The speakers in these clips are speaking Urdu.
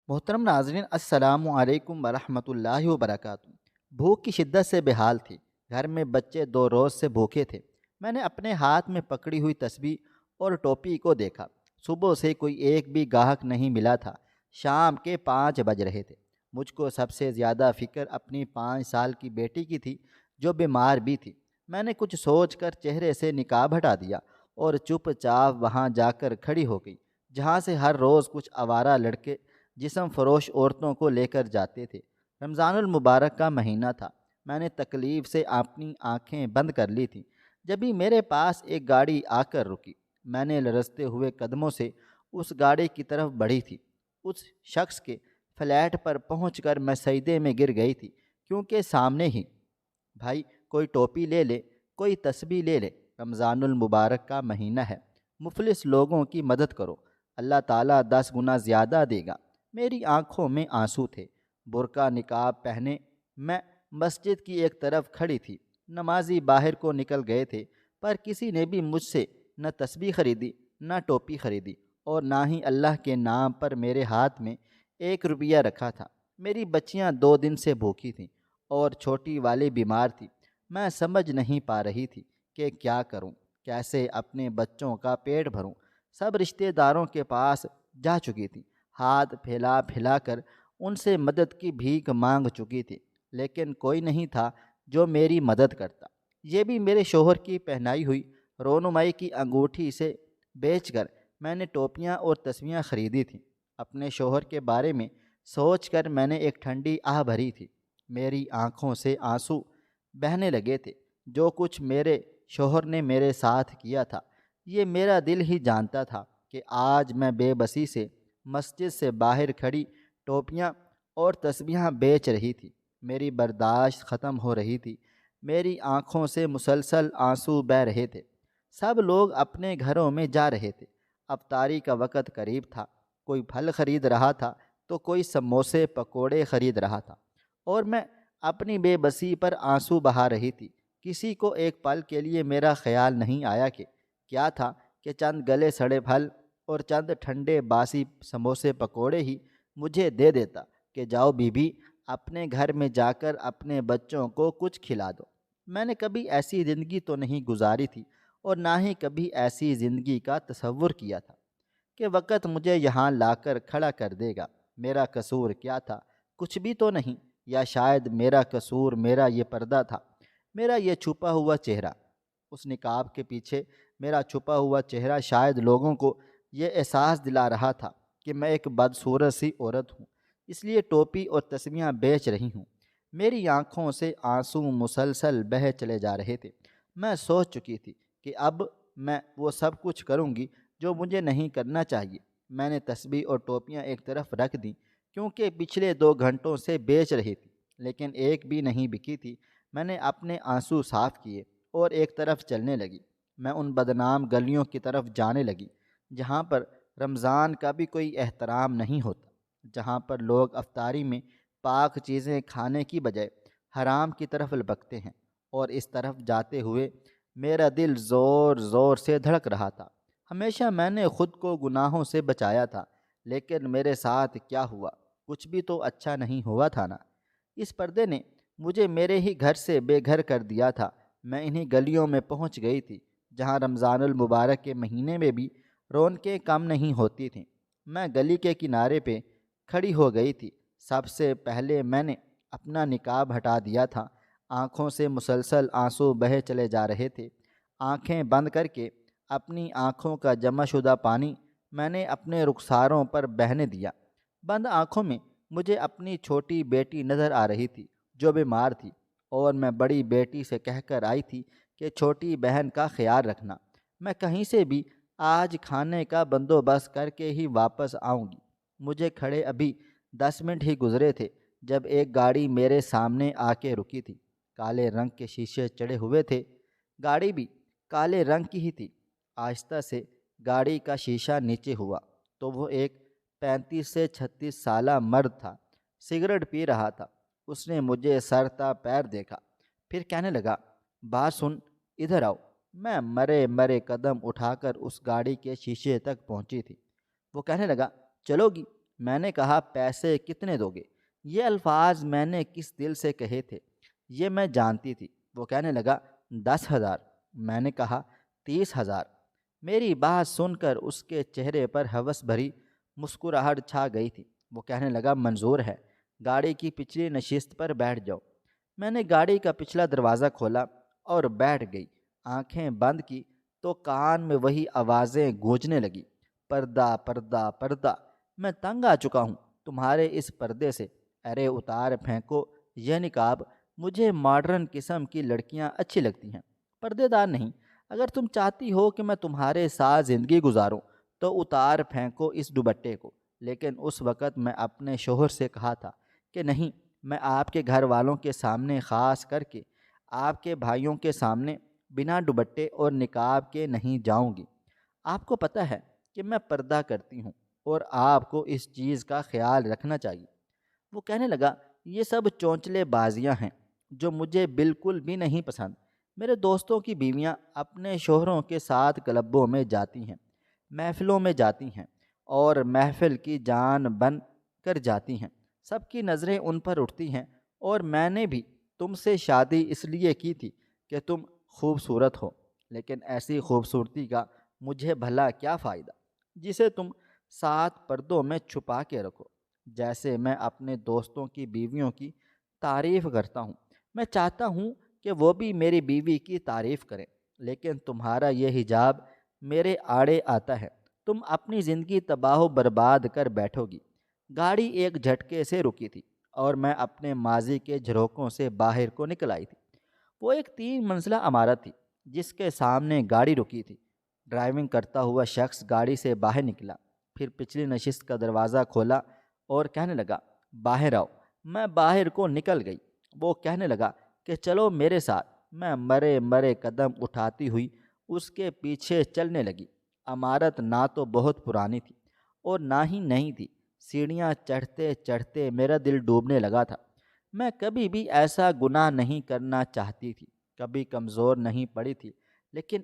محترم ناظرین، السلام علیکم ورحمۃ اللہ وبرکاتہ۔ بھوک کی شدت سے بے حال تھی۔ گھر میں بچے 2 روز سے بھوکے تھے۔ میں نے اپنے ہاتھ میں پکڑی ہوئی تسبیح اور ٹوپی کو دیکھا۔ صبح سے کوئی ایک بھی گاہک نہیں ملا تھا۔ شام کے 5 بج رہے تھے۔ مجھ کو سب سے زیادہ فکر اپنی 5 سال کی بیٹی کی تھی، جو بیمار بھی تھی۔ میں نے کچھ سوچ کر چہرے سے نقاب ہٹا دیا اور چپ چاپ وہاں جا کر کھڑی ہو گئی، جہاں سے ہر روز کچھ آوارہ لڑکے جسم فروش عورتوں کو لے کر جاتے تھے۔ رمضان المبارک کا مہینہ تھا۔ میں نے تکلیف سے اپنی آنکھیں بند کر لی تھیں، جبھی میرے پاس ایک گاڑی آ کر رکی۔ میں نے لرزتے ہوئے قدموں سے اس گاڑی کی طرف بڑھی تھی۔ اس شخص کے فلیٹ پر پہنچ کر میں سجدے میں گر گئی تھی، کیونکہ سامنے ہی بھائی کوئی ٹوپی لے لے، کوئی تسبیح لے لے، رمضان المبارک کا مہینہ ہے، مفلس لوگوں کی مدد کرو، اللہ تعالیٰ 10 گنا زیادہ دے گا۔ میری آنکھوں میں آنسو تھے۔ برقع نقاب پہنے میں مسجد کی ایک طرف کھڑی تھی۔ نمازی باہر کو نکل گئے تھے، پر کسی نے بھی مجھ سے نہ تسبیح خریدی، نہ ٹوپی خریدی، اور نہ ہی اللہ کے نام پر میرے ہاتھ میں 1 روپیہ رکھا تھا۔ میری بچیاں 2 دن سے بھوکی تھیں اور چھوٹی والی بیمار تھی۔ میں سمجھ نہیں پا رہی تھی کہ کیا کروں، کیسے اپنے بچوں کا پیٹ بھروں۔ سب رشتہ داروں کے پاس جا چکی تھی، ہاتھ پھیلا پھیلا کر ان سے مدد کی بھیک مانگ چکی تھی، لیکن کوئی نہیں تھا جو میری مدد کرتا۔ یہ بھی میرے شوہر کی پہنائی ہوئی رونمائی کی انگوٹھی سے بیچ کر میں نے ٹوپیاں اور تسبیحاں خریدی تھیں۔ اپنے شوہر کے بارے میں سوچ کر میں نے ایک ٹھنڈی آہ بھری تھی۔ میری آنکھوں سے آنسو بہنے لگے تھے۔ جو کچھ میرے شوہر نے میرے ساتھ کیا تھا، یہ میرا دل ہی جانتا تھا کہ آج میں بے بسی سے مسجد سے باہر کھڑی ٹوپیاں اور تسبیحاں بیچ رہی تھی۔ میری برداشت ختم ہو رہی تھی۔ میری آنکھوں سے مسلسل آنسو بہہ رہے تھے۔ سب لوگ اپنے گھروں میں جا رہے تھے۔ افطاری کا وقت قریب تھا۔ کوئی پھل خرید رہا تھا تو کوئی سموسے پکوڑے خرید رہا تھا، اور میں اپنی بے بسی پر آنسو بہا رہی تھی۔ کسی کو ایک پل کے لیے میرا خیال نہیں آیا کہ کیا تھا کہ چند گلے سڑے پھل اور چند ٹھنڈے باسی سموسے پکوڑے ہی مجھے دے دیتا کہ جاؤ بی بی، اپنے گھر میں جا کر اپنے بچوں کو کچھ کھلا دو۔ میں نے کبھی ایسی زندگی تو نہیں گزاری تھی، اور نہ ہی کبھی ایسی زندگی کا تصور کیا تھا کہ وقت مجھے یہاں لا کر کھڑا کر دے گا۔ میرا قصور کیا تھا؟ کچھ بھی تو نہیں۔ یا شاید میرا قصور میرا یہ پردہ تھا، میرا یہ چھپا ہوا چہرہ۔ اس نقاب کے پیچھے میرا چھپا ہوا چہرہ شاید لوگوں کو یہ احساس دلا رہا تھا کہ میں ایک بدصورت سی عورت ہوں، اس لیے ٹوپی اور تسبیحاں بیچ رہی ہوں۔ میری آنکھوں سے آنسو مسلسل بہہ چلے جا رہے تھے۔ میں سوچ چکی تھی کہ اب میں وہ سب کچھ کروں گی جو مجھے نہیں کرنا چاہیے۔ میں نے تسبیح اور ٹوپیاں ایک طرف رکھ دیں، کیونکہ پچھلے 2 گھنٹوں سے بیچ رہی تھی، لیکن ایک بھی نہیں بکی تھی۔ میں نے اپنے آنسو صاف کیے اور ایک طرف چلنے لگی۔ میں ان بدنام گلیوں کی طرف جانے لگی جہاں پر رمضان کا بھی کوئی احترام نہیں ہوتا، جہاں پر لوگ افطاری میں پاک چیزیں کھانے کی بجائے حرام کی طرف لپکتے ہیں، اور اس طرف جاتے ہوئے میرا دل زور زور سے دھڑک رہا تھا۔ ہمیشہ میں نے خود کو گناہوں سے بچایا تھا، لیکن میرے ساتھ کیا ہوا؟ کچھ بھی تو اچھا نہیں ہوا تھا نا۔ اس پردے نے مجھے میرے ہی گھر سے بے گھر کر دیا تھا۔ میں انہی گلیوں میں پہنچ گئی تھی جہاں رمضان المبارک کے مہینے میں بھی رونقیں کم نہیں ہوتی تھیں۔ میں گلی کے کنارے پہ کھڑی ہو گئی تھی۔ سب سے پہلے میں نے اپنا نقاب ہٹا دیا تھا۔ آنکھوں سے مسلسل آنسو بہہ چلے جا رہے تھے۔ آنکھیں بند کر کے اپنی آنکھوں کا جمع شدہ پانی میں نے اپنے رخساروں پر بہنے دیا۔ بند آنکھوں میں مجھے اپنی چھوٹی بیٹی نظر آ رہی تھی، جو بیمار تھی، اور میں بڑی بیٹی سے کہہ کر آئی تھی کہ چھوٹی بہن کا خیال رکھنا۔ میں کہیں سے بھی آج کھانے کا بندوبست کر کے ہی واپس آؤں گی۔ مجھے کھڑے ابھی 10 منٹ ہی گزرے تھے جب ایک گاڑی میرے سامنے آ کے رکی تھی۔ کالے رنگ کے شیشے چڑھے ہوئے تھے۔ گاڑی بھی کالے رنگ کی ہی تھی۔ آہستہ سے گاڑی کا شیشہ نیچے ہوا تو وہ ایک 35 سے 36 سالہ مرد تھا۔ سگریٹ پی رہا تھا۔ اس نے مجھے سر تا پیر دیکھا، پھر کہنے لگا، بات سن، ادھر آؤ۔ میں مرے مرے قدم اٹھا کر اس گاڑی کے شیشے تک پہنچی تھی۔ وہ کہنے لگا، چلو گی؟ میں نے کہا پیسے کتنے دو گے؟ یہ الفاظ میں نے کس دل سے کہے تھے یہ میں جانتی تھی۔ وہ کہنے لگا 10,000۔ میں نے کہا 30,000۔ میری بات سن کر اس کے چہرے پر ہوس بھری مسکراہٹ چھا گئی تھی۔ وہ کہنے لگا منظور ہے، گاڑی کی پچھلی نشست پر بیٹھ جاؤ۔ میں نے گاڑی کا پچھلا دروازہ کھولا اور بیٹھ گئی۔ آنکھیں بند کی تو کان میں وہی آوازیں گونجنے لگی، پردہ پردہ پردہ، میں تنگ آ چکا ہوں تمہارے اس پردے سے، ارے اتار پھینکو یہ نقاب۔ مجھے ماڈرن قسم کی لڑکیاں اچھی لگتی ہیں، پردے دار نہیں۔ اگر تم چاہتی ہو کہ میں تمہارے ساتھ زندگی گزاروں تو اتار پھینکو اس دوپٹے کو۔ لیکن اس وقت میں اپنے شوہر سے کہا تھا کہ نہیں، میں آپ کے گھر والوں کے سامنے، خاص کر کے آپ کے بھائیوں کے سامنے، بنا دوپٹے اور نقاب کے نہیں جاؤں گی۔ آپ کو پتہ ہے کہ میں پردہ کرتی ہوں اور آپ کو اس چیز کا خیال رکھنا چاہیے۔ وہ کہنے لگا یہ سب چونچلے بازیاں ہیں جو مجھے بالکل بھی نہیں پسند۔ میرے دوستوں کی بیویاں اپنے شوہروں کے ساتھ کلبوں میں جاتی ہیں، محفلوں میں جاتی ہیں اور محفل کی جان بن کر جاتی ہیں، سب کی نظریں ان پر اٹھتی ہیں، اور میں نے بھی تم سے شادی اس لیے کی تھی کہ تم خوبصورت ہو، لیکن ایسی خوبصورتی کا مجھے بھلا کیا فائدہ جسے تم 7 پردوں میں چھپا کے رکھو۔ جیسے میں اپنے دوستوں کی بیویوں کی تعریف کرتا ہوں، میں چاہتا ہوں کہ وہ بھی میری بیوی کی تعریف کریں، لیکن تمہارا یہ حجاب میرے آڑے آتا ہے، تم اپنی زندگی تباہ و برباد کر بیٹھو گی۔ گاڑی ایک جھٹکے سے رکی تھی اور میں اپنے ماضی کے جھروکوں سے باہر کو نکل آئی تھی۔ وہ ایک 3 منزلہ عمارت تھی جس کے سامنے گاڑی رکی تھی۔ ڈرائیونگ کرتا ہوا شخص گاڑی سے باہر نکلا، پھر پچھلی نشست کا دروازہ کھولا اور کہنے لگا باہر آؤ۔ میں باہر کو نکل گئی۔ وہ کہنے لگا کہ چلو میرے ساتھ۔ میں مرے مرے قدم اٹھاتی ہوئی اس کے پیچھے چلنے لگی۔ عمارت نہ تو بہت پرانی تھی اور نہ ہی نئی تھی۔ سیڑھیاں چڑھتے چڑھتے میرا دل ڈوبنے لگا تھا۔ میں کبھی بھی ایسا گناہ نہیں کرنا چاہتی تھی، کبھی کمزور نہیں پڑی تھی، لیکن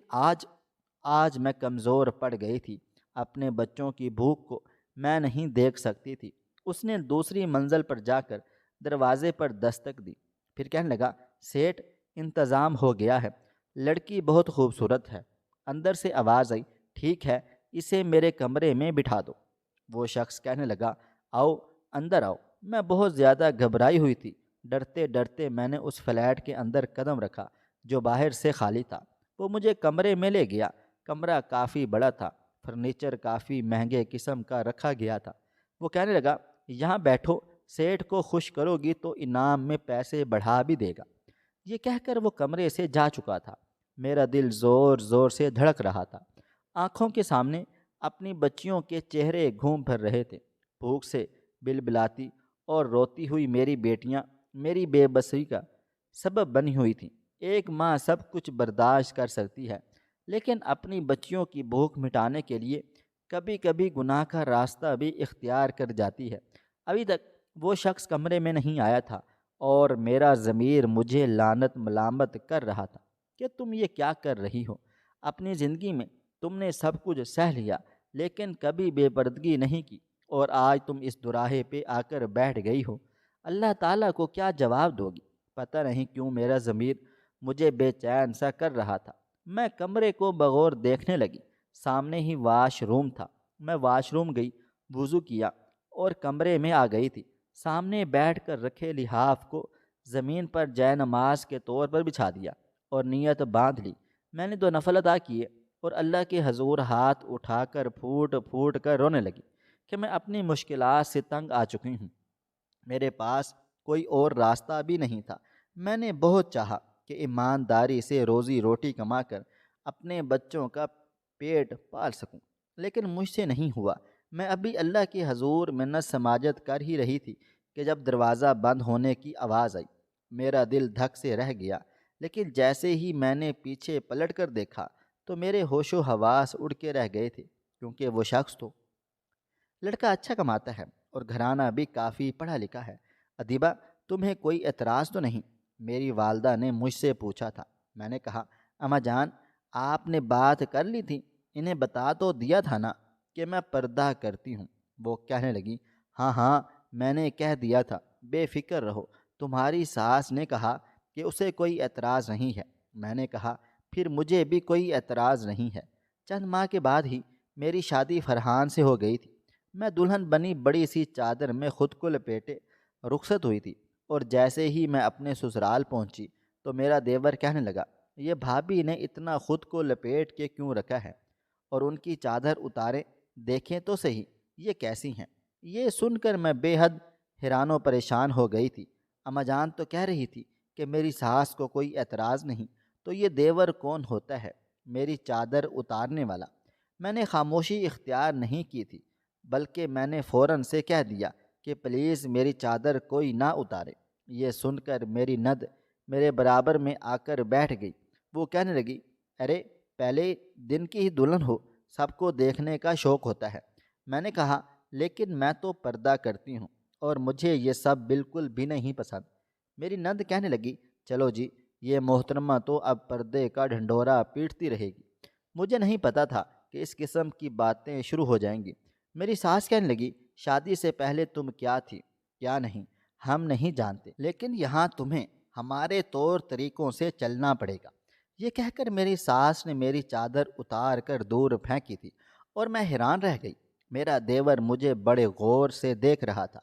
آج میں کمزور پڑ گئی تھی۔ اپنے بچوں کی بھوک کو میں نہیں دیکھ سکتی تھی۔ اس نے دوسری منزل پر جا کر دروازے پر دستک دی، پھر کہنے لگا سیٹھ، انتظام ہو گیا ہے، لڑکی بہت خوبصورت ہے۔ اندر سے آواز آئی ٹھیک ہے، اسے میرے کمرے میں بٹھا دو۔ وہ شخص کہنے لگا آؤ اندر آؤ۔ میں بہت زیادہ گھبرائی ہوئی تھی۔ ڈرتے ڈرتے میں نے اس فلیٹ کے اندر قدم رکھا جو باہر سے خالی تھا۔ وہ مجھے کمرے میں لے گیا۔ کمرہ کافی بڑا تھا، فرنیچر کافی مہنگے قسم کا رکھا گیا تھا۔ وہ کہنے لگا یہاں بیٹھو، سیٹھ کو خوش کرو گی تو انعام میں پیسے بڑھا بھی دے گا۔ یہ کہہ کر وہ کمرے سے جا چکا تھا۔ میرا دل زور زور سے دھڑک رہا تھا۔ آنکھوں کے سامنے اپنی بچیوں کے چہرے گھوم پھر رہے تھے۔ بھوک سے بلبلاتی اور روتی ہوئی میری بیٹیاں میری بے بسی کا سبب بنی ہوئی تھیں۔ ایک ماں سب کچھ برداشت کر سکتی ہے، لیکن اپنی بچیوں کی بھوک مٹانے کے لیے کبھی کبھی گناہ کا راستہ بھی اختیار کر جاتی ہے۔ ابھی تک وہ شخص کمرے میں نہیں آیا تھا اور میرا ضمیر مجھے لعنت ملامت کر رہا تھا کہ تم یہ کیا کر رہی ہو؟ اپنی زندگی میں تم نے سب کچھ سہ لیا، لیکن کبھی بے پردگی نہیں کی، اور آج تم اس دوراہے پہ آ کر بیٹھ گئی ہو۔ اللہ تعالیٰ کو کیا جواب دو گی؟ پتہ نہیں کیوں میرا ضمیر مجھے بے چین سا کر رہا تھا۔ میں کمرے کو بغور دیکھنے لگی۔ سامنے ہی واش روم تھا۔ میں واش روم گئی، وضو کیا اور کمرے میں آ گئی تھی۔ سامنے بیٹھ کر رکھے لحاف کو زمین پر جے نماز کے طور پر بچھا دیا اور نیت باندھ لی۔ میں نے 2 نفل ادا کیے اور اللہ کے حضور ہاتھ اٹھا کر پھوٹ پھوٹ کر رونے لگی کہ میں اپنی مشکلات سے تنگ آ چکی ہوں۔ میرے پاس کوئی اور راستہ بھی نہیں تھا۔ میں نے بہت چاہا کہ ایمانداری سے روزی روٹی کما کر اپنے بچوں کا پیٹ پال سکوں، لیکن مجھ سے نہیں ہوا۔ میں ابھی اللہ کے حضور منت سماجت کر ہی رہی تھی کہ جب دروازہ بند ہونے کی آواز آئی۔ میرا دل دھک سے رہ گیا، لیکن جیسے ہی میں نے پیچھے پلٹ کر دیکھا تو میرے ہوش و حواس اڑ کے رہ گئے تھے، کیونکہ وہ شخص تو لڑکا اچھا کماتا ہے اور گھرانہ بھی کافی پڑھا لکھا ہے۔ ادیبہ، تمہیں کوئی اعتراض تو نہیں؟ میری والدہ نے مجھ سے پوچھا تھا۔ میں نے کہا اماں جان، آپ نے بات کر لی تھی، انہیں بتا تو دیا تھا نا کہ میں پردہ کرتی ہوں۔ وہ کہنے لگی ہاں ہاں، میں نے کہہ دیا تھا بے فکر رہو۔ تمہاری ساس نے کہا کہ اسے کوئی اعتراض نہیں ہے۔ میں نے کہا پھر مجھے بھی کوئی اعتراض نہیں ہے۔ چند ماہ کے بعد ہی میری شادی فرحان سے ہو گئی تھی۔ میں دلہن بنی بڑی سی چادر میں خود کو لپیٹے رخصت ہوئی تھی، اور جیسے ہی میں اپنے سسرال پہنچی تو میرا دیور کہنے لگا، یہ بھابھی نے اتنا خود کو لپیٹ کے کیوں رکھا ہے، اور ان کی چادر اتارے دیکھیں تو صحیح یہ کیسی ہیں۔ یہ سن کر میں بے حد حیران و پریشان ہو گئی تھی۔ اماں جان تو کہہ رہی تھی کہ میری ساس کو کوئی اعتراض نہیں، تو یہ دیور کون ہوتا ہے، میری چادر اتارنے والا؟ میں نے خاموشی اختیار نہیں کی تھی، بلکہ میں نے فوراً سے کہہ دیا کہ پلیز میری چادر کوئی نہ اتارے۔ یہ سن کر میری ند میرے برابر میں آ کر بیٹھ گئی۔ وہ کہنے لگی، ارے پہلے دن کی ہی دلہن ہو، سب کو دیکھنے کا شوق ہوتا ہے۔ میں نے کہا لیکن میں تو پردہ کرتی ہوں اور مجھے یہ سب بالکل بھی نہیں پسند۔ میری نند کہنے لگی، چلو جی، یہ محترمہ تو اب پردے کا ڈھنڈورا پیٹتی رہے گی۔ مجھے نہیں پتا تھا کہ اس قسم کی باتیں شروع ہو جائیں گی۔ میری ساس کہنے لگی، شادی سے پہلے تم کیا تھی کیا نہیں ہم نہیں جانتے، لیکن یہاں تمہیں ہمارے طور طریقوں سے چلنا پڑے گا۔ یہ کہہ کر میری ساس نے میری چادر اتار کر دور پھینکی تھی، اور میں حیران رہ گئی۔ میرا دیور مجھے بڑے غور سے دیکھ رہا تھا،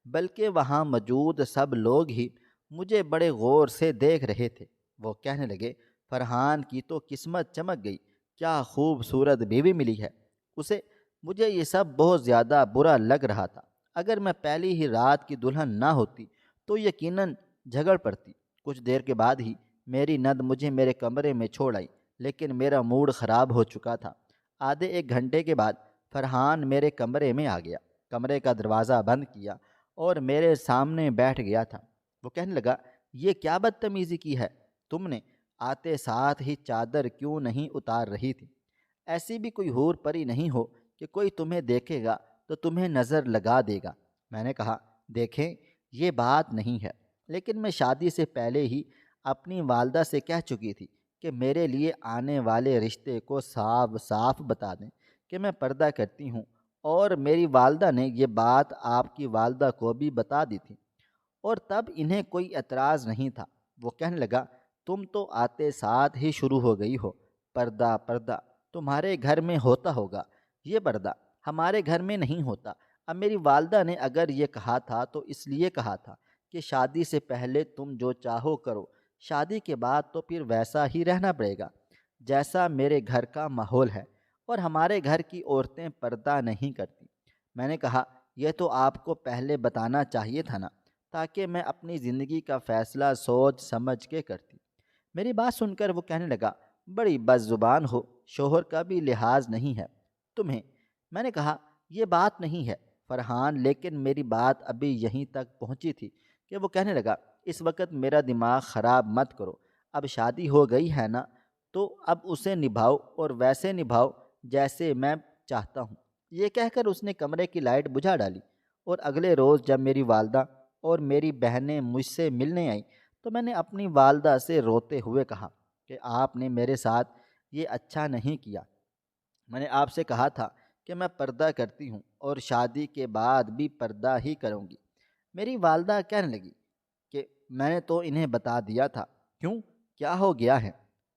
بلکہ وہاں موجود سب لوگ ہی مجھے بڑے غور سے دیکھ رہے تھے۔ وہ کہنے لگے، فرحان کی تو قسمت چمک گئی، کیا خوبصورت بیوی ملی ہے اسے۔ مجھے یہ سب بہت زیادہ برا لگ رہا تھا۔ اگر میں پہلی ہی رات کی دلہن نہ ہوتی تو یقیناً جھگڑ پڑتی۔ کچھ دیر کے بعد ہی میری ند مجھے میرے کمرے میں چھوڑ آئی، لیکن میرا موڈ خراب ہو چکا تھا۔ آدھے ایک گھنٹے کے بعد فرحان میرے کمرے میں آ گیا، کمرے کا دروازہ بند کیا اور میرے سامنے بیٹھ گیا تھا۔ وہ کہنے لگا، یہ کیا بدتمیزی کی ہے تم نے، آتے ساتھ ہی چادر کیوں نہیں اتار رہی تھی؟ ایسی بھی کوئی حور پری نہیں ہو کہ کوئی تمہیں دیکھے گا تو تمہیں نظر لگا دے گا۔ میں نے کہا، دیکھیں یہ بات نہیں ہے، لیکن میں شادی سے پہلے ہی اپنی والدہ سے کہہ چکی تھی کہ میرے لیے آنے والے رشتے کو صاف صاف بتا دیں کہ میں پردہ کرتی ہوں، اور میری والدہ نے یہ بات آپ کی والدہ کو بھی بتا دی تھی، اور تب انہیں کوئی اعتراض نہیں تھا۔ وہ کہنے لگا، تم تو آتے ساتھ ہی شروع ہو گئی ہو، پردہ پردہ تمہارے گھر میں ہوتا ہوگا، یہ پردہ ہمارے گھر میں نہیں ہوتا۔ اب میری والدہ نے اگر یہ کہا تھا تو اس لیے کہا تھا کہ شادی سے پہلے تم جو چاہو کرو، شادی کے بعد تو پھر ویسا ہی رہنا پڑے گا جیسا میرے گھر کا ماحول ہے، اور ہمارے گھر کی عورتیں پردہ نہیں کرتی۔ میں نے کہا، یہ تو آپ کو پہلے بتانا چاہیے تھا نا، تاکہ میں اپنی زندگی کا فیصلہ سوچ سمجھ کے کرتی۔ میری بات سن کر وہ کہنے لگا، بڑی بد زبان ہو، شوہر کا بھی لحاظ نہیں ہے تمہیں۔ میں نے کہا، یہ بات نہیں ہے فرحان، لیکن میری بات ابھی یہیں تک پہنچی تھی کہ وہ کہنے لگا، اس وقت میرا دماغ خراب مت کرو، اب شادی ہو گئی ہے نا، تو اب اسے نبھاؤ، اور ویسے نبھاؤ جیسے میں چاہتا ہوں۔ یہ کہہ کر اس نے کمرے کی لائٹ بجھا ڈالی، اور اگلے روز جب میری والدہ اور میری بہنیں مجھ سے ملنے آئیں تو میں نے اپنی والدہ سے روتے ہوئے کہا کہ آپ نے میرے ساتھ یہ اچھا نہیں کیا۔ میں نے آپ سے کہا تھا کہ میں پردہ کرتی ہوں اور شادی کے بعد بھی پردہ ہی کروں گی۔ میری والدہ کہنے لگی کہ میں نے تو انہیں بتا دیا تھا، کیوں کیا ہو گیا ہے؟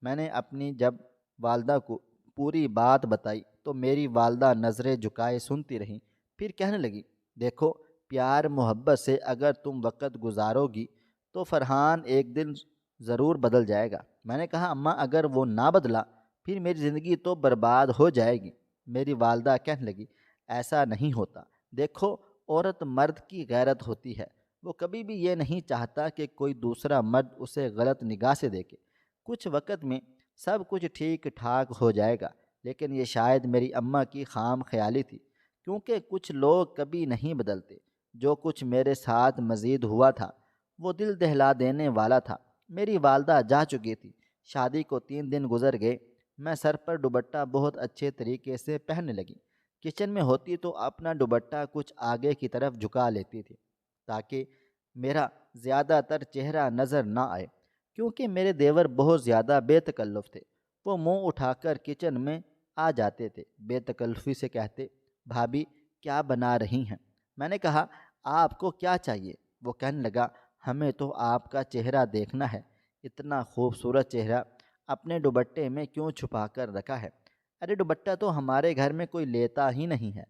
میں نے اپنی جب والدہ کو پوری بات بتائی تو میری والدہ نظریں جھکائے سنتی رہیں، پھر کہنے لگی، دیکھو پیار محبت سے اگر تم وقت گزارو گی تو فرحان ایک دن ضرور بدل جائے گا۔ میں نے کہا، اماں اگر وہ نہ بدلا پھر میری زندگی تو برباد ہو جائے گی۔ میری والدہ کہنے لگی، ایسا نہیں ہوتا، دیکھو عورت مرد کی غیرت ہوتی ہے، وہ کبھی بھی یہ نہیں چاہتا کہ کوئی دوسرا مرد اسے غلط نگاہ سے دیکھے۔ کچھ وقت میں سب کچھ ٹھیک ٹھاک ہو جائے گا، لیکن یہ شاید میری اماں کی خام خیالی تھی، کیونکہ کچھ لوگ کبھی نہیں بدلتے۔ جو کچھ میرے ساتھ مزید ہوا تھا وہ دل دہلا دینے والا تھا۔ میری والدہ جا چکی تھی، شادی کو 3 دن گزر گئے۔ میں سر پر دوپٹہ بہت اچھے طریقے سے پہننے لگی۔ کچن میں ہوتی تو اپنا دوپٹہ کچھ آگے کی طرف جھکا لیتی تھی تاکہ میرا زیادہ تر چہرہ نظر نہ آئے، کیونکہ میرے دیور بہت زیادہ بے تکلف تھے۔ وہ منہ اٹھا کر کچن میں آ جاتے تھے، بے تکلفی سے کہتے، بھابھی کیا بنا رہی ہیں؟ میں نے کہا آپ کو کیا چاہیے؟ وہ کہنے لگا ہمیں تو آپ کا چہرہ دیکھنا ہے، اتنا خوبصورت چہرہ اپنے دوپٹے میں کیوں چھپا کر رکھا ہے؟ ارے دوپٹہ تو ہمارے گھر میں کوئی لیتا ہی نہیں ہے،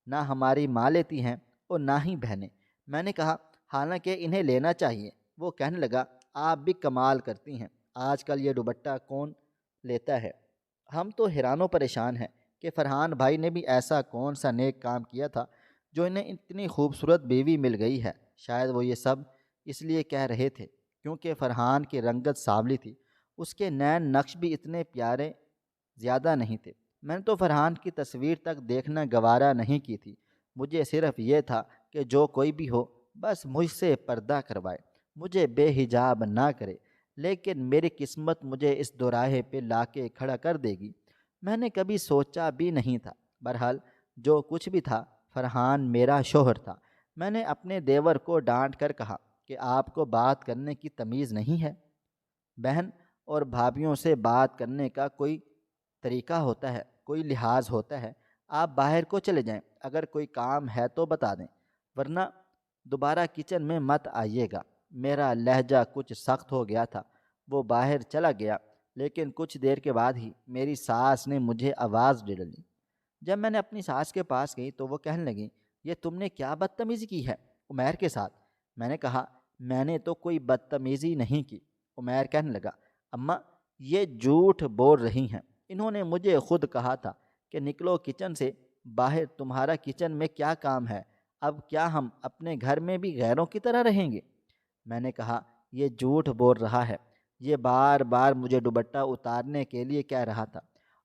نہ ہماری ماں لیتی ہیں اور نہ ہی بہنیں۔ میں نے کہا حالانکہ انہیں لینا چاہیے۔ وہ کہنے لگا آپ بھی کمال کرتی ہیں، آج کل یہ دوپٹہ کون لیتا ہے؟ ہم تو حیران و پریشان ہیں کہ فرحان بھائی نے بھی ایسا کون سا نیک کام کیا تھا جو انہیں اتنی خوبصورت بیوی مل گئی ہے۔ شاید وہ یہ سب اس لیے کہہ رہے تھے کیونکہ فرحان کی رنگت سانولی تھی، اس کے نین نقش بھی اتنے پیارے زیادہ نہیں تھے۔ میں نے تو فرحان کی تصویر تک دیکھنا گوارا نہیں کی تھی، مجھے صرف یہ تھا کہ جو کوئی بھی ہو بس مجھ سے پردہ کروائے، مجھے بے حجاب نہ کرے، لیکن میری قسمت مجھے اس دوراہے پہ لا کے کھڑا کر دے گی، میں نے کبھی سوچا بھی نہیں تھا۔ بہرحال جو کچھ بھی تھا، فرحان میرا شوہر تھا۔ میں نے اپنے دیور کو ڈانٹ کر کہا کہ آپ کو بات کرنے کی تمیز نہیں ہے؟ بہن اور بھابھیوں سے بات کرنے کا کوئی طریقہ ہوتا ہے، کوئی لحاظ ہوتا ہے۔ آپ باہر کو چلے جائیں، اگر کوئی کام ہے تو بتا دیں، ورنہ دوبارہ کچن میں مت آئیے گا۔ میرا لہجہ کچھ سخت ہو گیا تھا۔ وہ باہر چلا گیا، لیکن کچھ دیر کے بعد ہی میری ساس نے مجھے آواز دے ڈالی۔ جب میں نے اپنی ساس کے پاس گئی تو وہ کہنے لگی یہ تم نے کیا بدتمیزی کی ہے عمیر کے ساتھ؟ میں نے کہا میں نے تو کوئی بدتمیزی نہیں کی۔ عمیر کہنے لگا اماں یہ جھوٹ بول رہی ہیں، انہوں نے مجھے خود کہا تھا کہ نکلو کچن سے باہر، تمہارا کچن میں کیا کام ہے؟ اب کیا ہم اپنے گھر میں بھی غیروں کی طرح رہیں گے؟ میں نے کہا یہ جھوٹ بول رہا ہے، یہ بار بار مجھے دوپٹہ اتارنے کے لیے کہہ رہا تھا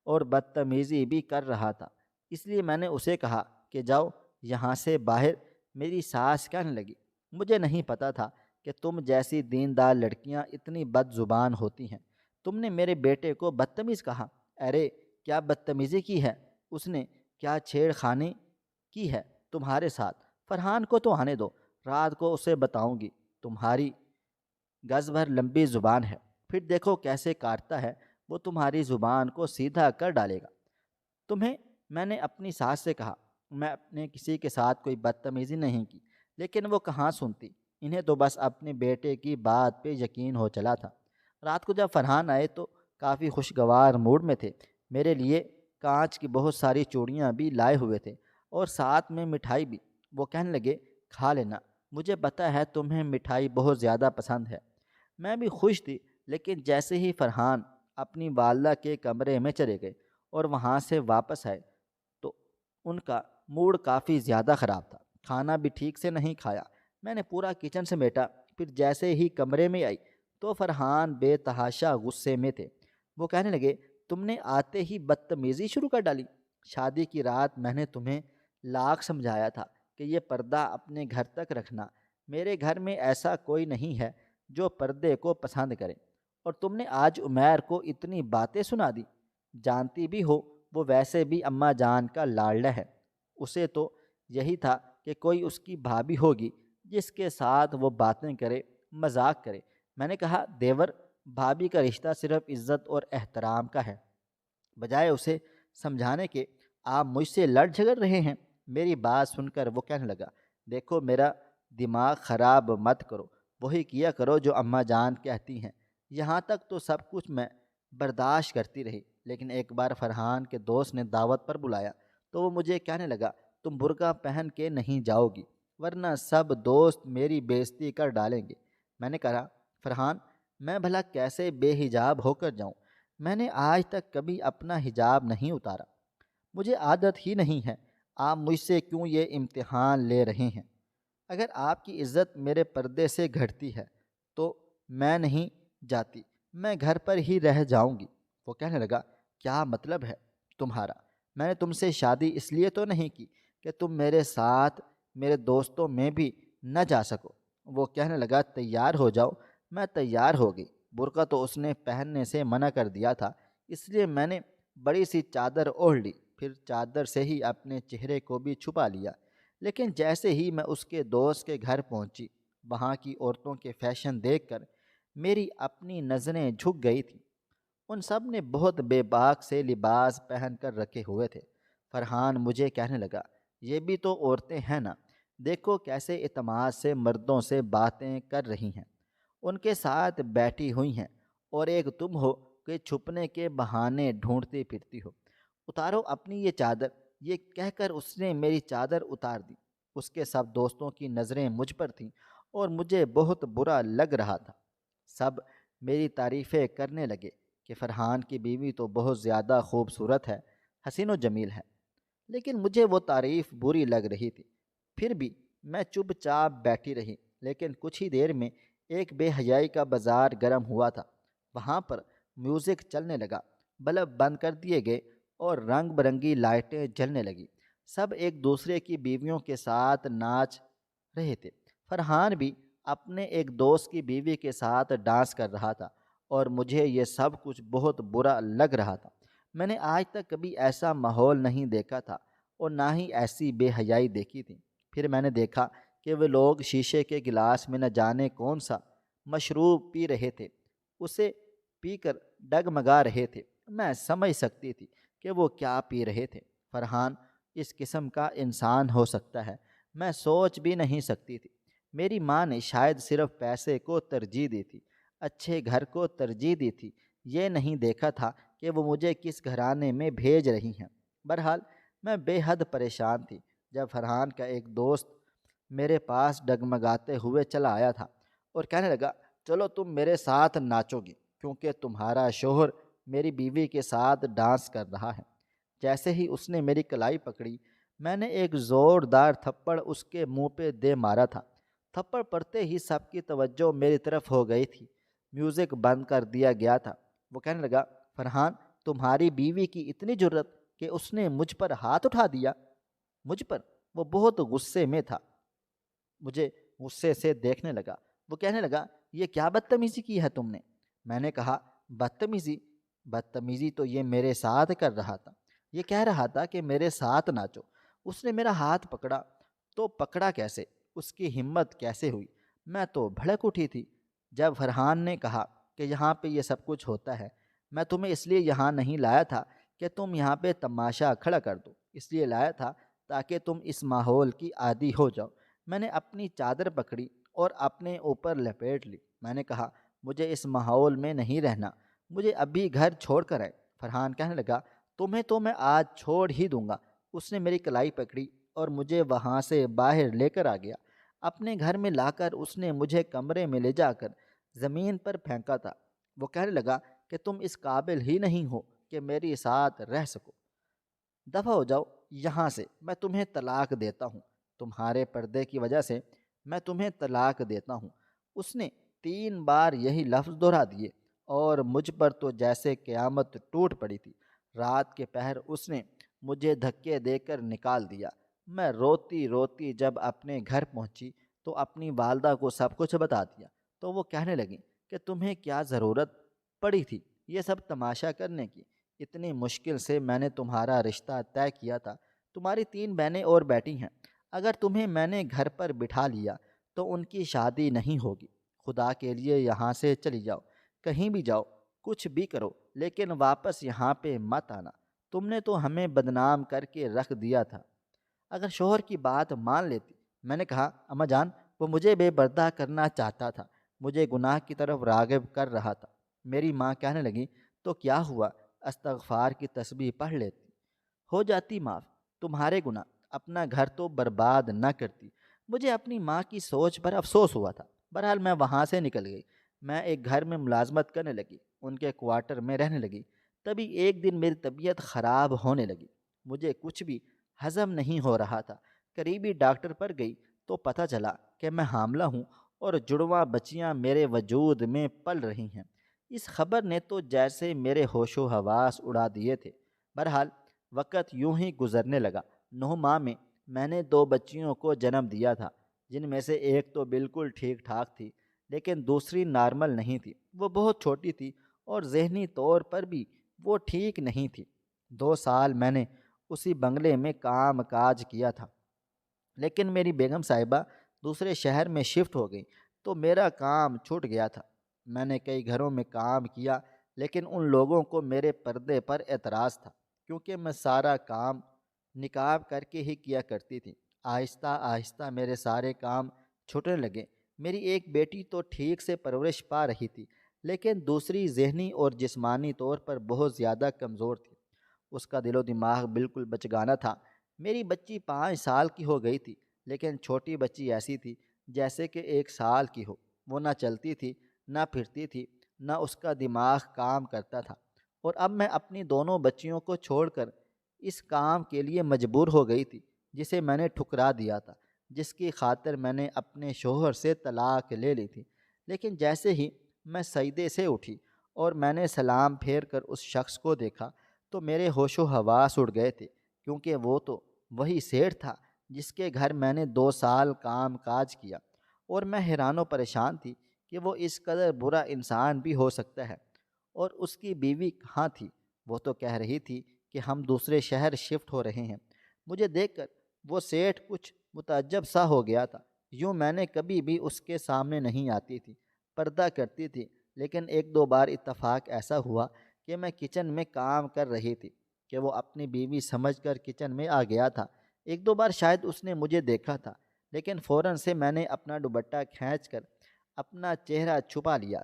اور بدتمیزی بھی کر رہا تھا، اس لیے میں نے اسے کہا کہ جاؤ یہاں سے باہر۔ میری ساس کہنے لگی مجھے نہیں پتا تھا کہ تم جیسی دیندار لڑکیاں اتنی بد زبان ہوتی ہیں، تم نے میرے بیٹے کو بدتمیز کہا؟ ارے کیا بدتمیزی کی ہے اس نے؟ کیا چھیڑ خانی کی ہے تمہارے ساتھ؟ فرحان کو تو آنے دو، رات کو اسے بتاؤں گی، تمہاری گز بھر لمبی زبان ہے، پھر دیکھو کیسے کاٹتا ہے، وہ تمہاری زبان کو سیدھا کر ڈالے گا تمہیں۔ میں نے اپنی ساس سے کہا میں اپنے کسی کے ساتھ کوئی بدتمیزی نہیں کی، لیکن وہ کہاں سنتی، انہیں تو بس اپنے بیٹے کی بات پہ یقین ہو چلا تھا۔ رات کو جب فرحان آئے تو کافی خوشگوار موڈ میں تھے، میرے لیے کانچ کی بہت ساری چوڑیاں بھی لائے ہوئے تھے اور ساتھ میں مٹھائی بھی۔ وہ کہنے لگے کھا لینا، مجھے پتہ ہے تمہیں مٹھائی بہت زیادہ پسند ہے۔ میں بھی خوش تھی، لیکن جیسے ہی فرحان اپنی والدہ کے کمرے میں چلے گئے اور وہاں سے واپس آئے تو ان کا موڈ کافی زیادہ خراب تھا، کھانا بھی ٹھیک سے نہیں کھایا۔ میں نے پورا کچن سمیٹا، پھر جیسے ہی کمرے میں آئی تو فرحان بے تحاشا غصے میں تھے۔ وہ کہنے لگے تم نے آتے ہی بدتمیزی شروع کر ڈالی، شادی کی رات میں نے تمہیں لاکھ سمجھایا تھا کہ یہ پردہ اپنے گھر تک رکھنا، میرے گھر میں ایسا کوئی نہیں ہے جو پردے کو پسند کرے، اور تم نے آج عمیر کو اتنی باتیں سنا دی، جانتی بھی ہو وہ ویسے بھی اماں جان کا لاڈلا ہے، اسے تو یہی تھا کہ کوئی اس کی بھابھی ہوگی جس کے ساتھ وہ باتیں کرے، مذاق کرے۔ میں نے کہا دیور بھابھی کا رشتہ صرف عزت اور احترام کا ہے، بجائے اسے سمجھانے کے آپ مجھ سے لڑ جھگڑ رہے ہیں۔ میری بات سن کر وہ کہنے لگا دیکھو میرا دماغ خراب مت کرو، وہی کیا کرو جو اماں جان کہتی ہیں۔ یہاں تک تو سب کچھ میں برداشت کرتی رہی، لیکن ایک بار فرحان کے دوست نے دعوت پر بلایا تو وہ مجھے کہنے لگا تم برقع پہن کے نہیں جاؤ گی ورنہ سب دوست میری بےزتی کر ڈالیں گے۔ میں نے کہا فرحان میں بھلا کیسے بے حجاب ہو کر جاؤں؟ میں نے آج تک کبھی اپنا حجاب نہیں اتارا، مجھے عادت ہی نہیں ہے، آپ مجھ سے کیوں یہ امتحان لے رہے ہیں؟ اگر آپ کی عزت میرے پردے سے گھٹتی ہے تو میں نہیں جاتی، میں گھر پر ہی رہ جاؤں گی۔ وہ کہنے لگا کیا مطلب ہے تمہارا؟ میں نے تم سے شادی اس لیے تو نہیں کی کہ تم میرے ساتھ میرے دوستوں میں بھی نہ جا سکو۔ وہ کہنے لگا تیار ہو جاؤ۔ میں تیار ہو گئی، برقع تو اس نے پہننے سے منع کر دیا تھا، اس لیے میں نے بڑی سی چادر اوڑھ لی، پھر چادر سے ہی اپنے چہرے کو بھی چھپا لیا۔ لیکن جیسے ہی میں اس کے دوست کے گھر پہنچی، وہاں کی عورتوں کے فیشن دیکھ کر میری اپنی نظریں جھک گئی تھیں۔ ان سب نے بہت بے باک سے لباس پہن کر رکھے ہوئے تھے۔ فرحان مجھے کہنے لگا یہ بھی تو عورتیں ہیں نا، دیکھو کیسے اعتماد سے مردوں سے باتیں کر رہی ہیں، ان کے ساتھ بیٹھی ہوئی ہیں، اور ایک تم ہو کہ چھپنے کے بہانے ڈھونڈتی پھرتی ہو۔ اتارو اپنی یہ چادر، یہ کہہ کر اس نے میری چادر اتار دی۔ اس کے سب دوستوں کی نظریں مجھ پر تھیں اور مجھے بہت برا لگ رہا تھا۔ سب میری تعریفیں کرنے لگے کہ فرحان کی بیوی تو بہت زیادہ خوبصورت ہے، حسین و جمیل ہے، لیکن مجھے وہ تعریف بری لگ رہی تھی۔ پھر بھی میں چپ چاپ بیٹھی رہی، لیکن کچھ ہی دیر میں ایک بے حیائی کا بازار گرم ہوا تھا۔ وہاں پر میوزک چلنے لگا، بلب بند کر دیے گئے اور رنگ برنگی لائٹیں جلنے لگی۔ سب ایک دوسرے کی بیویوں کے ساتھ ناچ رہے تھے۔ فرحان بھی اپنے ایک دوست کی بیوی کے ساتھ ڈانس کر رہا تھا، اور مجھے یہ سب کچھ بہت برا لگ رہا تھا۔ میں نے آج تک کبھی ایسا ماحول نہیں دیکھا تھا، اور نہ ہی ایسی بے حیائی دیکھی تھی۔ پھر میں نے دیکھا کہ وہ لوگ شیشے کے گلاس میں نہ جانے کون سا مشروب پی رہے تھے، اسے پی کر ڈگمگا رہے تھے۔ میں سمجھ سکتی تھی کہ وہ کیا پی رہے تھے۔ فرحان اس قسم کا انسان ہو سکتا ہے، میں سوچ بھی نہیں سکتی تھی۔ میری ماں نے شاید صرف پیسے کو ترجیح دی تھی، اچھے گھر کو ترجیح دی تھی، یہ نہیں دیکھا تھا کہ وہ مجھے کس گھرانے میں بھیج رہی ہیں۔ بہرحال میں بے حد پریشان تھی جب فرحان کا ایک دوست میرے پاس ڈگمگاتے ہوئے چلا آیا تھا اور کہنے لگا، چلو تم میرے ساتھ ناچو گی کیونکہ تمہارا شوہر میری بیوی کے ساتھ ڈانس کر رہا ہے۔ جیسے ہی اس نے میری کلائی پکڑی، میں نے ایک زوردار تھپڑ اس کے منہ پہ دے مارا تھا۔ تھپڑ پڑتے ہی سب کی توجہ میری طرف ہو گئی تھی۔ میوزک بند کر دیا گیا تھا۔ وہ کہنے لگا، فرحان تمہاری بیوی کی اتنی جرت کہ اس نے مجھ پر ہاتھ اٹھا دیا۔ مجھ پر؟ وہ بہت غصے میں تھا، مجھے غصے سے دیکھنے لگا۔ وہ کہنے لگا، یہ کیا بدتمیزی کی ہے تم نے؟ میں نے کہا، بدتمیزی؟ بدتمیزی تو یہ میرے ساتھ کر رہا تھا، یہ کہہ رہا تھا کہ میرے ساتھ ناچو۔ اس نے میرا ہاتھ پکڑا تو پکڑا کیسے؟ اس کی ہمت کیسے ہوئی؟ میں تو بھڑک اٹھی تھی۔ جب فرحان نے کہا کہ یہاں پہ یہ سب کچھ ہوتا ہے، میں تمہیں اس لیے یہاں نہیں لایا تھا کہ تم یہاں پہ تماشا کھڑا کر دو، اس لیے لایا تھا تاکہ تم اس ماحول کی عادی ہو جاؤ۔ میں نے اپنی چادر پکڑی اور اپنے اوپر لپیٹ لی۔ میں نے کہا، مجھے اس ماحول میں نہیں رہنا، مجھے ابھی گھر چھوڑ کر آئے۔ فرحان کہنے لگا، تمہیں تو میں آج چھوڑ ہی دوں گا۔ اس نے میری کلائی پکڑی اور مجھے وہاں سے باہر لے کر آ گیا۔ اپنے گھر میں لا کر اس نے مجھے کمرے میں لے جا کر زمین پر پھینکا تھا۔ وہ کہنے لگا کہ تم اس قابل ہی نہیں ہو کہ میری ساتھ رہ سکو، دفع ہو جاؤ یہاں سے، میں تمہیں طلاق دیتا ہوں، تمہارے پردے کی وجہ سے میں تمہیں طلاق دیتا ہوں۔ اس نے 3 بار یہی لفظ دہرا دیے اور مجھ پر تو جیسے قیامت ٹوٹ پڑی تھی۔ رات کے پہر اس نے مجھے دھکے دے کر نکال دیا۔ میں روتی روتی جب اپنے گھر پہنچی تو اپنی والدہ کو سب کچھ بتا دیا، تو وہ کہنے لگی کہ تمہیں کیا ضرورت پڑی تھی یہ سب تماشا کرنے کی؟ اتنی مشکل سے میں نے تمہارا رشتہ طے کیا تھا، تمہاری 3 بہنیں اور بیٹھی ہیں، اگر تمہیں میں نے گھر پر بٹھا لیا تو ان کی شادی نہیں ہوگی۔ خدا کے لیے یہاں سے چلی جاؤ، کہیں بھی جاؤ، کچھ بھی کرو، لیکن واپس یہاں پہ مت آنا، تم نے تو ہمیں بدنام کر کے رکھ دیا تھا۔ اگر شوہر کی بات مان لیتی۔ میں نے کہا، اماں جان وہ مجھے بے پردہ کرنا چاہتا تھا، مجھے گناہ کی طرف راغب کر رہا تھا۔ میری ماں کہنے لگی، تو کیا ہوا، استغفار کی تسبیح پڑھ لیتی، ہو جاتی معاف، تمہارے گناہ، اپنا گھر تو برباد نہ کرتی۔ مجھے اپنی ماں کی سوچ پر افسوس ہوا تھا۔ بہرحال میں وہاں سے نکل گئی، میں ایک گھر میں ملازمت کرنے لگی، ان کے کوارٹر میں رہنے لگی۔ تبھی ایک دن میری طبیعت خراب ہونے لگی، مجھے کچھ بھی ہضم نہیں ہو رہا تھا۔ قریبی ڈاکٹر پر گئی تو پتہ چلا کہ میں حاملہ ہوں اور جڑواں بچیاں میرے وجود میں پل رہی ہیں۔ اس خبر نے تو جیسے میرے ہوش و حواس اڑا دیے تھے۔ بہرحال وقت یوں ہی گزرنے لگا۔ 9 ماہ میں میں نے 2 بچیوں کو جنم دیا تھا، جن میں سے ایک تو بالکل ٹھیک ٹھاک تھی، لیکن دوسری نارمل نہیں تھی، وہ بہت چھوٹی تھی اور ذہنی طور پر بھی وہ ٹھیک نہیں تھی۔ 2 سال میں نے اسی بنگلے میں کام کاج کیا تھا، لیکن میری بیگم صاحبہ دوسرے شہر میں شفٹ ہو گئی تو میرا کام چھوٹ گیا تھا۔ میں نے کئی گھروں میں کام کیا، لیکن ان لوگوں کو میرے پردے پر اعتراض تھا، کیونکہ میں سارا کام نقاب کر کے ہی کیا کرتی تھی۔ آہستہ آہستہ میرے سارے کام چھوٹنے لگے۔ میری ایک بیٹی تو ٹھیک سے پرورش پا رہی تھی، لیکن دوسری ذہنی اور جسمانی طور پر بہت زیادہ کمزور تھی۔ اس کا دل و دماغ بالکل بچگانا تھا۔ میری بچی 5 سال کی ہو گئی تھی، لیکن چھوٹی بچی ایسی تھی جیسے کہ 1 سال کی ہو۔ وہ نہ چلتی تھی، نہ پھرتی تھی، نہ اس کا دماغ کام کرتا تھا۔ اور اب میں اپنی دونوں بچیوں کو چھوڑ کر اس کام کے لیے مجبور ہو گئی تھی جسے میں نے ٹھکرا دیا تھا، جس کی خاطر میں نے اپنے شوہر سے طلاق لے لی تھی۔ لیکن جیسے ہی میں سجدے سے اٹھی اور میں نے سلام پھیر کر اس شخص کو دیکھا تو میرے ہوش و حواس اڑ گئے تھے، کیونکہ وہ تو وہی سیٹھ تھا جس کے گھر میں نے 2 سال کام کاج کیا۔ اور میں حیران و پریشان تھی کہ وہ اس قدر برا انسان بھی ہو سکتا ہے۔ اور اس کی بیوی کہاں تھی؟ وہ تو کہہ رہی تھی کہ ہم دوسرے شہر شفٹ ہو رہے ہیں۔ مجھے دیکھ کر وہ سیٹھ کچھ متعجب سا ہو گیا تھا۔ یوں میں نے کبھی بھی اس کے سامنے نہیں آتی تھی، پردہ کرتی تھی، لیکن 1-2 بار اتفاق ایسا ہوا کہ میں کچن میں کام کر رہی تھی کہ وہ اپنی بیوی سمجھ کر کچن میں آ گیا تھا۔ 1-2 بار شاید اس نے مجھے دیکھا تھا، لیکن فوراً سے میں نے اپنا دوپٹہ کھینچ کر اپنا چہرہ چھپا لیا۔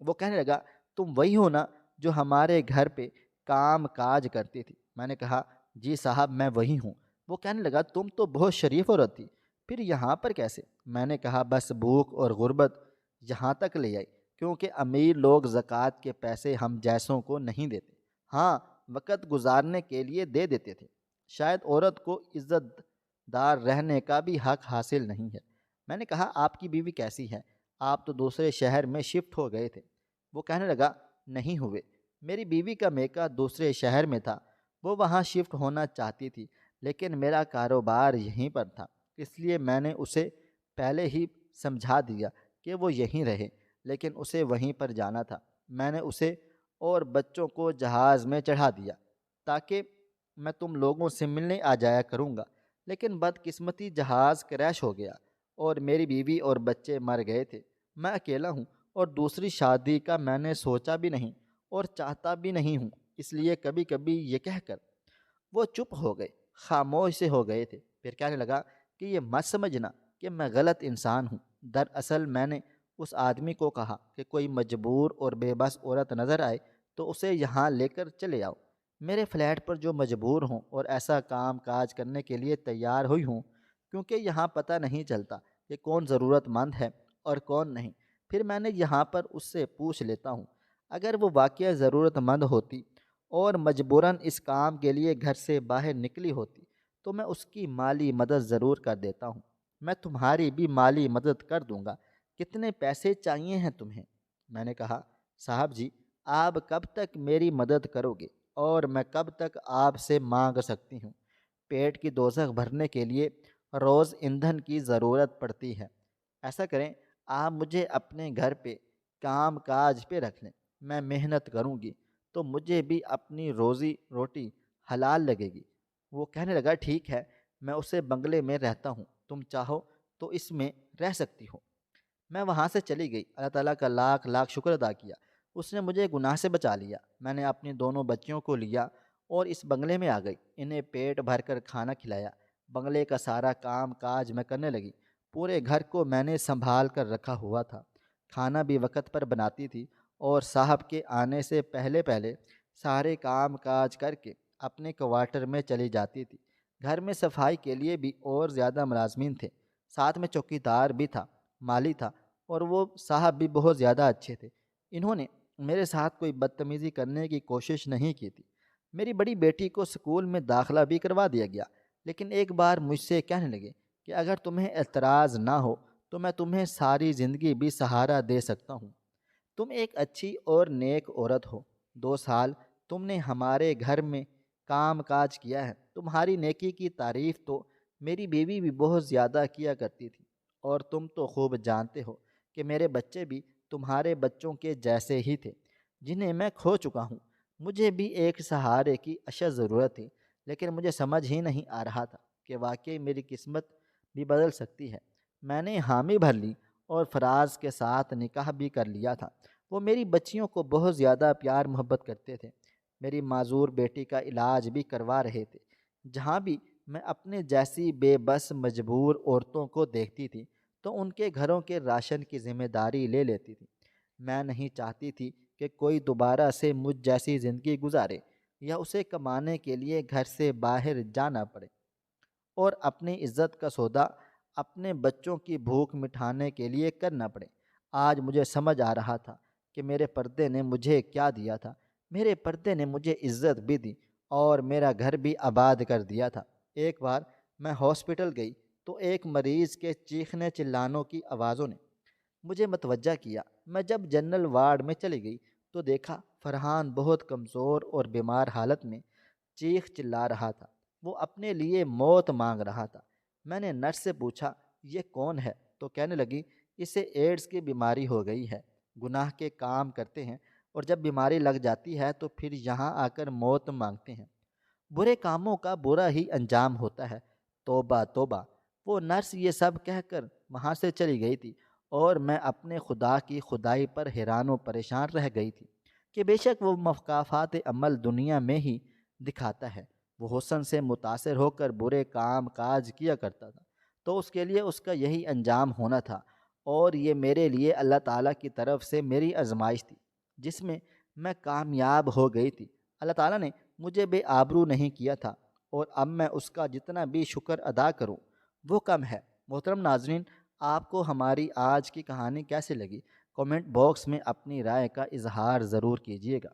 وہ کہنے لگا، تم وہی ہو نا جو ہمارے گھر پہ کام کاج کرتی تھی؟ میں نے کہا، جی صاحب میں وہی ہوں۔ وہ کہنے لگا، تم تو بہت شریف عورت تھی، پھر یہاں پر کیسے؟ میں نے کہا، بس بھوک اور غربت یہاں تک لے آئی، کیونکہ امیر لوگ زکوٰۃ کے پیسے ہم جیسوں کو نہیں دیتے۔ ہاں، وقت گزارنے کے لیے دے دیتے تھے۔ شاید عورت کو عزت دار رہنے کا بھی حق حاصل نہیں ہے۔ میں نے کہا، آپ کی بیوی کیسی ہے؟ آپ تو دوسرے شہر میں شفٹ ہو گئے تھے۔ وہ کہنے لگا، نہیں ہوئے۔ میری بیوی کا میکہ دوسرے شہر میں تھا، وہ وہاں شفٹ ہونا چاہتی تھی، لیکن میرا کاروبار یہیں پر تھا، اس لیے میں نے اسے پہلے ہی سمجھا دیا کہ وہ یہیں رہے، لیکن اسے وہیں پر جانا تھا۔ میں نے اسے اور بچوں کو جہاز میں چڑھا دیا تاکہ میں تم لوگوں سے ملنے آ جایا کروں گا، لیکن بدقسمتی جہاز کریش ہو گیا اور میری بیوی اور بچے مر گئے تھے۔ میں اکیلا ہوں اور دوسری شادی کا میں نے سوچا بھی نہیں اور چاہتا بھی نہیں ہوں، اس لیے کبھی کبھی یہ کہہ کر وہ چپ ہو گئے، خاموش سے ہو گئے تھے۔ پھر کہنے لگا کہ یہ مت سمجھنا کہ میں غلط انسان ہوں۔ دراصل میں نے اس آدمی کو کہا کہ کوئی مجبور اور بے بس عورت نظر آئے تو اسے یہاں لے کر چلے آؤ، میرے فلیٹ پر جو مجبور ہوں اور ایسا کام کاج کرنے کے لیے تیار ہوئی ہوں، کیونکہ یہاں پتہ نہیں چلتا کہ کون ضرورت مند ہے اور کون نہیں۔ پھر میں نے یہاں پر اس سے پوچھ لیتا ہوں، اگر وہ واقعہ ضرورت مند ہوتی اور مجبوراً اس کام کے لیے گھر سے باہر نکلی ہوتی تو میں اس کی مالی مدد ضرور کر دیتا ہوں۔ میں تمہاری بھی مالی مدد کر دوں گا۔ کتنے پیسے چاہیے ہیں تمہیں؟ میں نے کہا، صاحب جی، آپ کب تک میری مدد کرو گے اور میں کب تک آپ سے مانگ سکتی ہوں؟ پیٹ کی دوزخ بھرنے کے لیے روز ایندھن کی ضرورت پڑتی ہے۔ ایسا کریں، آپ مجھے اپنے گھر پہ کام کاج پہ رکھ لیں، میں محنت کروں گی تو مجھے بھی اپنی روزی روٹی حلال لگے گی۔ وہ کہنے لگا، ٹھیک ہے، میں اسے بنگلے میں رہتا ہوں، تم چاہو تو اس میں رہ سکتی ہو۔ میں وہاں سے چلی گئی۔ اللہ تعالیٰ کا لاکھ لاکھ شکر ادا کیا، اس نے مجھے گناہ سے بچا لیا۔ میں نے اپنی دونوں بچیوں کو لیا اور اس بنگلے میں آ گئی، انہیں پیٹ بھر کر کھانا کھلایا۔ بنگلے کا سارا کام کاج میں کرنے لگی۔ پورے گھر کو میں نے سنبھال کر رکھا ہوا تھا۔ کھانا بھی وقت پر بناتی تھی اور صاحب کے آنے سے پہلے پہلے سارے کام کاج کر کے اپنے کوارٹر میں چلی جاتی تھی۔ گھر میں صفائی کے لیے بھی اور زیادہ ملازمین تھے، ساتھ میں چوکیدار بھی تھا، مالی تھا، اور وہ صاحب بھی بہت زیادہ اچھے تھے۔ انہوں نے میرے ساتھ کوئی بدتمیزی کرنے کی کوشش نہیں کی تھی۔ میری بڑی بیٹی کو اسکول میں داخلہ بھی کروا دیا گیا، لیکن ایک بار مجھ سے کہنے لگے کہ اگر تمہیں اعتراض نہ ہو تو میں تمہیں ساری زندگی بھی سہارا دے سکتا ہوں۔ تم ایک اچھی اور نیک عورت ہو، 2 سال تم نے ہمارے گھر میں کام کاج کیا ہے، تمہاری نیکی کی تعریف تو میری بیوی بھی بہت زیادہ کیا کرتی تھی، اور تم تو خوب جانتے ہو کہ میرے بچے بھی تمہارے بچوں کے جیسے ہی تھے جنہیں میں کھو چکا ہوں۔ مجھے بھی ایک سہارے کی اشد ضرورت تھی، لیکن مجھے سمجھ ہی نہیں آ رہا تھا کہ واقعی میری قسمت بھی بدل سکتی ہے۔ میں نے حامی بھر لی اور فراز کے ساتھ نکاح بھی کر لیا تھا۔ وہ میری بچیوں کو بہت زیادہ پیار محبت کرتے تھے، میری معذور بیٹی کا علاج بھی کروا رہے تھے۔ جہاں بھی میں اپنے جیسی بے بس مجبور عورتوں کو دیکھتی تھی تو ان کے گھروں کے راشن کی ذمہ داری لے لیتی تھی۔ میں نہیں چاہتی تھی کہ کوئی دوبارہ سے مجھ جیسی زندگی گزارے یا اسے کمانے کے لیے گھر سے باہر جانا پڑے اور اپنی عزت کا سودا اپنے بچوں کی بھوک مٹھانے کے لیے کرنا پڑے۔ آج مجھے سمجھ آ رہا تھا کہ میرے پردے نے مجھے کیا دیا تھا۔ میرے پردے نے مجھے عزت بھی دی اور میرا گھر بھی آباد کر دیا تھا۔ ایک بار میں ہاسپٹل گئی تو ایک مریض کے چیخنے چلانوں کی آوازوں نے مجھے متوجہ کیا۔ میں جب جنرل وارڈ میں چلی گئی تو دیکھا فرحان بہت کمزور اور بیمار حالت میں چیخ چلا رہا تھا۔ وہ اپنے لیے موت مانگ رہا تھا۔ میں نے نرس سے پوچھا یہ کون ہے تو کہنے لگی اسے ایڈز کی بیماری ہو گئی ہے۔ گناہ کے کام کرتے ہیں اور جب بیماری لگ جاتی ہے تو پھر یہاں آ کر موت مانگتے ہیں۔ برے کاموں کا برا ہی انجام ہوتا ہے۔ توبہ توبہ۔ وہ نرس یہ سب کہہ کر وہاں سے چلی گئی تھی اور میں اپنے خدا کی خدائی پر حیران و پریشان رہ گئی تھی کہ بے شک وہ مکافات عمل دنیا میں ہی دکھاتا ہے۔ وہ حسن سے متاثر ہو کر برے کام کاج کیا کرتا تھا تو اس کے لیے اس کا یہی انجام ہونا تھا، اور یہ میرے لیے اللہ تعالیٰ کی طرف سے میری آزمائش تھی جس میں میں کامیاب ہو گئی تھی۔ اللہ تعالیٰ نے مجھے بے آبرو نہیں کیا تھا اور اب میں اس کا جتنا بھی شکر ادا کروں وہ کم ہے۔ محترم ناظرین، آپ کو ہماری آج کی کہانی کیسی لگی؟ کومنٹ باکس میں اپنی رائے کا اظہار ضرور کیجیے گا۔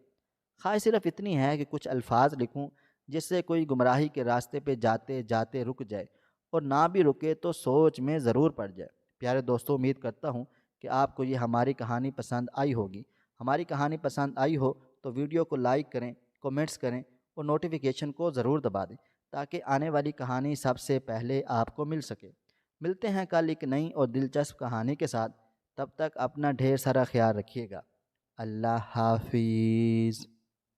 خواہش صرف اتنی ہے کہ کچھ الفاظ لکھوں جس سے کوئی گمراہی کے راستے پہ جاتے جاتے رک جائے، اور نہ بھی رکے تو سوچ میں ضرور پڑ جائے۔ پیارے دوستوں، امید کرتا ہوں کہ آپ کو یہ ہماری کہانی پسند آئی ہوگی۔ ہماری کہانی پسند آئی ہو تو ویڈیو کو لائک کریں، کومنٹس کریں اور نوٹیفیکیشن کو ضرور دبا دیں تاکہ آنے والی کہانی سب سے پہلے آپ کو مل سکے۔ ملتے ہیں کل ایک نئی اور دلچسپ کہانی کے ساتھ۔ تب تک اپنا ڈھیر سارا خیال رکھیے گا۔ اللہ حافظ۔